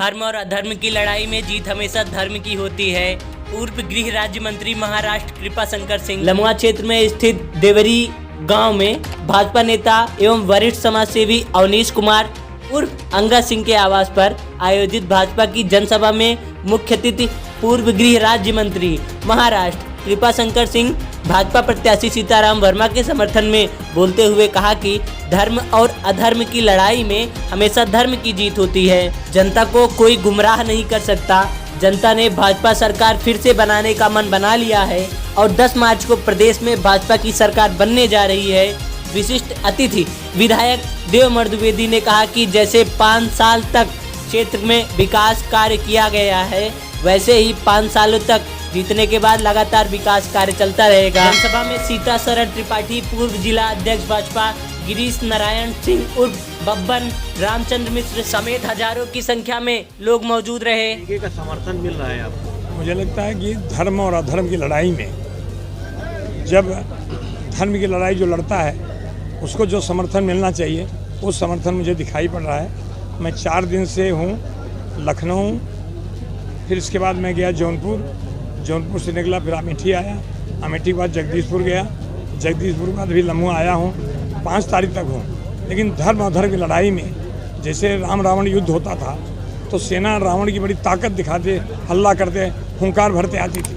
धर्म और अधर्म की लड़ाई में जीत हमेशा धर्म की होती है। पूर्व गृह राज्य मंत्री महाराष्ट्र कृपाशंकर सिंह लमुआ क्षेत्र में स्थित देवरी गांव में भाजपा नेता एवं वरिष्ठ समाज सेवी अवनीश कुमार उर्फ अंगा सिंह के आवास पर आयोजित भाजपा की जनसभा में मुख्य अतिथि पूर्व गृह राज्य मंत्री महाराष्ट्र कृपाशंकर सिंह भाजपा प्रत्याशी सीताराम वर्मा के समर्थन में बोलते हुए कहा कि धर्म और अधर्म की लड़ाई में हमेशा धर्म की जीत होती है। जनता को कोई गुमराह नहीं कर सकता। जनता ने भाजपा सरकार फिर से बनाने का मन बना लिया है और 10 मार्च को प्रदेश में भाजपा की सरकार बनने जा रही है। विशिष्ट अतिथि विधायक देवमणि द्विवेदी ने कहा कि जैसे 5 साल तक क्षेत्र में विकास कार्य किया गया है, वैसे ही 5 सालों तक जीतने के बाद लगातार विकास कार्य चलता रहेगा। जनसभा में सीता शरण त्रिपाठी, पूर्व जिला अध्यक्ष भाजपा गिरीश नारायण सिंह उर्फ बब्बन, रामचंद्र मिश्र समेत हजारों की संख्या में लोग मौजूद रहे। का समर्थन मिल रहा है आपको? मुझे लगता है कि धर्म और अधर्म की लड़ाई में जब धर्म की लड़ाई जो लड़ता है उसको जो समर्थन मिलना चाहिए वो समर्थन मुझे दिखाई पड़ रहा है। मैं 4 दिन से हूँ लखनऊ, फिर इसके बाद मैं गया जौनपुर से निकला, फिर अमेठी आया, अमेठी के बाद जगदीशपुर गया, जगदीशपुर के बाद भी लम्बू आया हूँ। 5 तारीख तक हूँ। लेकिन धर्म और अधर्म की लड़ाई में जैसे राम रावण युद्ध होता था तो सेना रावण की बड़ी ताकत दिखाते, हल्ला करते, हुंकार भरते आती थी,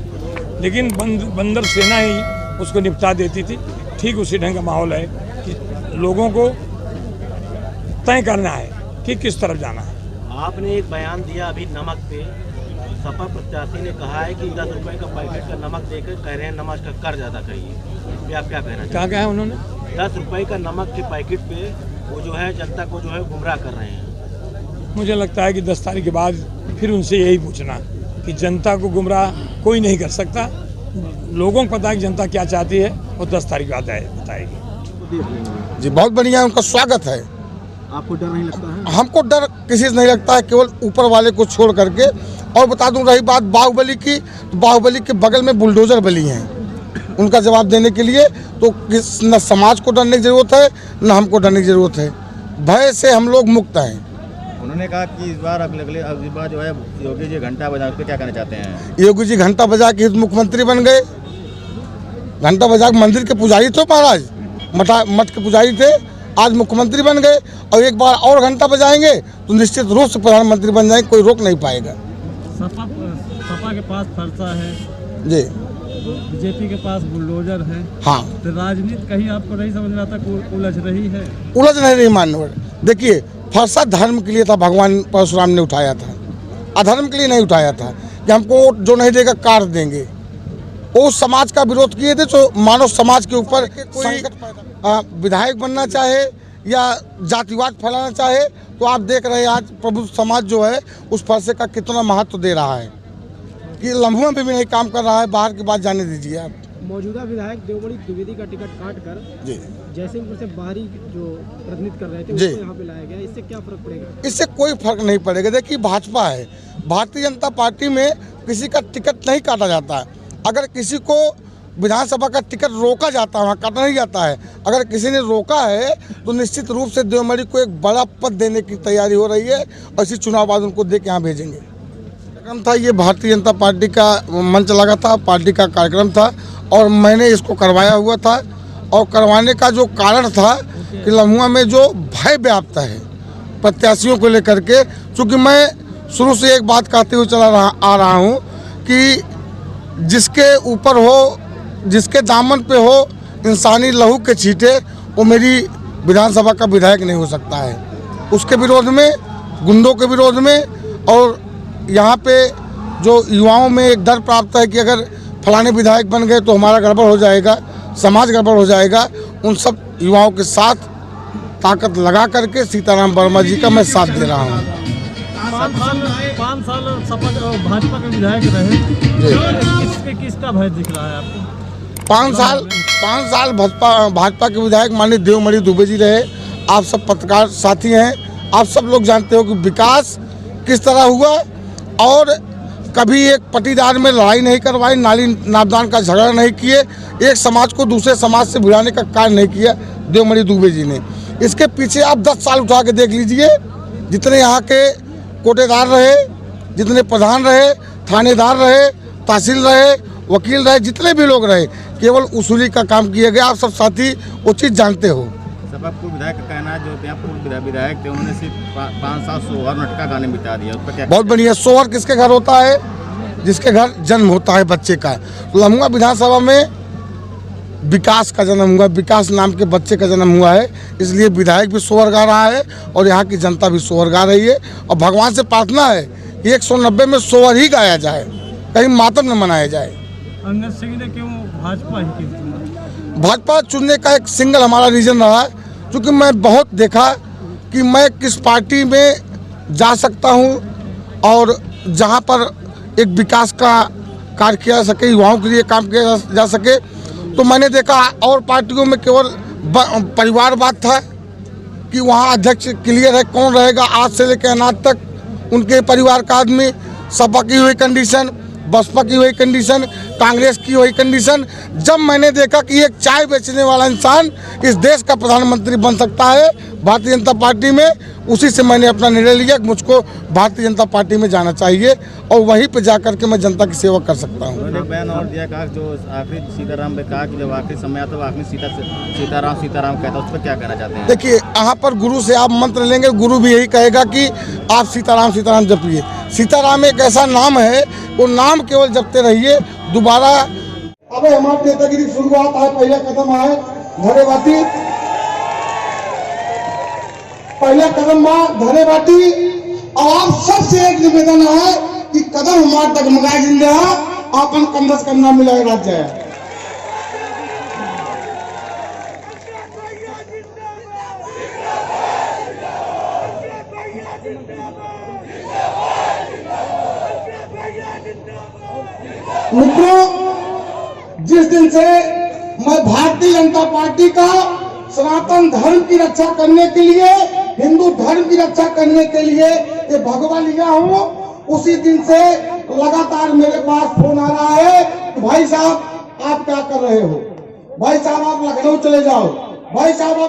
लेकिन बंदर सेना ही उसको निपटा देती थी। ठीक उसी ढंग का माहौल है कि लोगों को तय करना है कि किस तरफ जाना है। आपने एक बयान दिया अभी नमक पे, सपा प्रत्याशी ने कहा है कि 10 रुपए का पैकेट का नमक देकर कह रहे हैं नमक का कर ज्यादा करिए। आप क्या कहना क्या कहा उन्होंने? 10 रुपए का नमक के पैकेट पे वो जो है जनता को जो है गुमराह कर रहे हैं। मुझे लगता है कि 10 तारीख के बाद फिर उनसे यही पूछना कि जनता को गुमराह कोई नहीं कर सकता। लोगों को पता है कि जनता क्या चाहती है और 10 तारीख के बाद बताएगी। जी बहुत बढ़िया, उनका स्वागत है। आपको डर नहीं लगता है? हमको डर किसी से नहीं लगता है, केवल ऊपर वाले को छोड़ करके। और बता दूं रही बात बाहुबली की, तो बाहुबली के बगल में बुलडोजर बली हैं उनका जवाब देने के लिए। तो न समाज को डरने की जरूरत है न हमको डरने की जरूरत है। भय से हम लोग मुक्त हैं। उन्होंने कहा कि इस बार अगली बार जो है योगी जी घंटा बजा के क्या कहना चाहते हैं? योगी जी घंटा बजा के मुख्यमंत्री बन गए। घंटा बजा के मंदिर के पुजारी तो महाराज मठ के पुजारी थे, आज मुख्यमंत्री बन गए। और एक बार और घंटा बजाएंगे तो निश्चित रूप से प्रधानमंत्री बन जाएंगे, कोई रोक नहीं पाएगा। सपा के पास फरसा है जी, बीजेपी के पास बुलडोजर है। हाँ, तो राजनीति कहीं आपको नहीं समझ में आता, उलझ रही है? उलझ नहीं मानने। देखिए, फरसा धर्म के लिए था, भगवान परशुराम ने उठाया था, अधर्म के लिए नहीं उठाया था कि हमको जो नहीं देगा काट देंगे। वो समाज का विरोध किए थे, तो मानव समाज के ऊपर कोई विधायक बनना चाहे या जातिवाद फैलाना चाहे, तो आप देख रहे हैं आज प्रबुद्ध समाज जो है उस फरसे का कितना महत्व दे रहा है कि लम्बुआ में भी नहीं काम कर रहा है। बाहर की बात जाने दीजिए आप। मौजूदा विधायक देवमणि द्विवेदी का टिकट काटकर जी जयसिंहपुर से बाहरी जो प्रतिनिधित्व कर रहे थे जी उसको यहाँ पे लाया गया, इससे क्या फर्क पड़ेगा? इससे कोई फर्क नहीं पड़ेगा। देखिए, भाजपा है, भारतीय जनता पार्टी में किसी का टिकट नहीं काटा जाता है। अगर किसी को विधानसभा का टिकट रोका जाता है, वहाँ काटा नहीं जाता है। अगर किसी ने रोका है तो निश्चित रूप से देवमणि को एक बड़ा पद देने की तैयारी हो रही है और इसी चुनाव बाद उनको दे के यहाँ भेजेंगे। कार्यक्रम था ये, भारतीय जनता पार्टी का मंच लगा था, पार्टी का कार्यक्रम था और मैंने इसको करवाया हुआ था। और करवाने का जो कारण था कि लम्हुआ में जो भय व्याप्त है प्रत्याशियों को लेकर के, चूँकि मैं शुरू से एक बात कहते हुए आ रहा हूँ कि जिसके ऊपर हो, जिसके दामन पे हो इंसानी लहू के छींटे, वो मेरी विधानसभा का विधायक नहीं हो सकता है। उसके विरोध में, गुंडों के विरोध में, और यहाँ पे जो युवाओं में एक डर प्राप्त है कि अगर फलाने विधायक बन गए तो हमारा गड़बड़ हो जाएगा, समाज गड़बड़ हो जाएगा, उन सब युवाओं के साथ ताकत लगा करके सीताराम वर्मा जी का मैं साथ दे रहा हूँ। 5 साल भाजपा के विधायक रहे, किसका भय दिख रहा है आपको? 5 साल भाजपा के विधायक माननीय देवमणि द्विवेदी रहे। आप सब पत्रकार साथी हैं, आप सब लोग जानते हो कि विकास किस तरह हुआ और कभी एक पटीदार में लड़ाई नहीं करवाई, नाली नापदान का झगड़ा नहीं किए, एक समाज को दूसरे समाज से भिड़ाने का कार्य नहीं किया देवमणि द्विवेदी ने। इसके पीछे आप 10 साल उठा के देख लीजिए, जितने यहाँ के कोटेदार रहे, जितने प्रधान रहे, थानेदार रहे, तहसील रहे, वकील रहे, जितने भी लोग रहे, केवल उसूली का काम किया गया। आप सब साथी वो चीज़ जानते हो। सपा पूर्व विधायक का कहना है जो यहाँ पूर्व विधायक थे उन्होंने सिर्फ 5 साल सोहर नटका गाने बिता दिया, उस पर क्या? बहुत बढ़िया। सोहर किसके घर होता है? जिसके घर जन्म होता है बच्चे का। लम्हुआ विधानसभा में विकास का जन्म हुआ, विकास नाम के बच्चे का जन्म हुआ है, इसलिए विधायक भी सोहर गा रहा है और यहाँ की जनता भी सोहर गा रही है। और भगवान से प्रार्थना है कि 190 में सोहर ही गाया जाए, कहीं मातम न मनाया जाए। अंगद सिंह ने क्यों भाजपा ही की चुना? भाजपा चुनने का एक सिंगल हमारा रीज़न रहा है, क्योंकि मैं बहुत देखा कि मैं किस पार्टी में जा सकता हूँ और जहाँ पर एक विकास का कार्य किया जा सके, युवाओं के लिए काम किया जा सके। तो मैंने देखा और पार्टियों में केवल परिवारवाद था कि वहाँ अध्यक्ष क्लियर है कौन रहेगा आज से लेकर अनाज तक, उनके परिवार का आदमी। सपा की हुई कंडीशन, बसपा की हुई कंडीशन, कांग्रेस की हुई कंडीशन। जब मैंने देखा कि एक चाय बेचने वाला इंसान इस देश का प्रधानमंत्री बन सकता है भारतीय जनता पार्टी में, उसी से मैंने अपना निर्णय लिया कि मुझको भारतीय जनता पार्टी में जाना चाहिए और वहीं पे जाकर के मैं जनता की सेवा कर सकता हूँ। उन्होंने बयान और दिया, कहा जो आखिरी सीताराम ने कहा कि जब आखिरी समय आता तो आखिरी सीताराम कहता, उस पर क्या कहना चाहते हैं? देखिए, यहाँ पर गुरु से आप मंत्र लेंगे, गुरु भी यही कहेगा कि आप सीताराम सीताराम जपिए। सीताराम एक ऐसा नाम है, वो नाम केवल जपते रहिए। दोबारा अब हमारे नेतागिरी शुरुआत है, पहला कदम है धन्यवादी, पहला कदम धन्यवादी। और आप सबसे एक निवेदन है कि कदम हमारे तक मंगाए जिंदा आपन कंधस करना मिला राज्य है। मित्रों, जिस दिन से मैं भारतीय जनता पार्टी का सनातन धर्म की रक्षा करने के लिए, हिंदू धर्म की रक्षा करने के लिए ये भगवा लिया हूँ, उसी दिन से लगातार मेरे पास फोन आ रहा है कि भाई साहब आप क्या कर रहे हो, भाई साहब आप लखनऊ चले जाओ, भाई साहब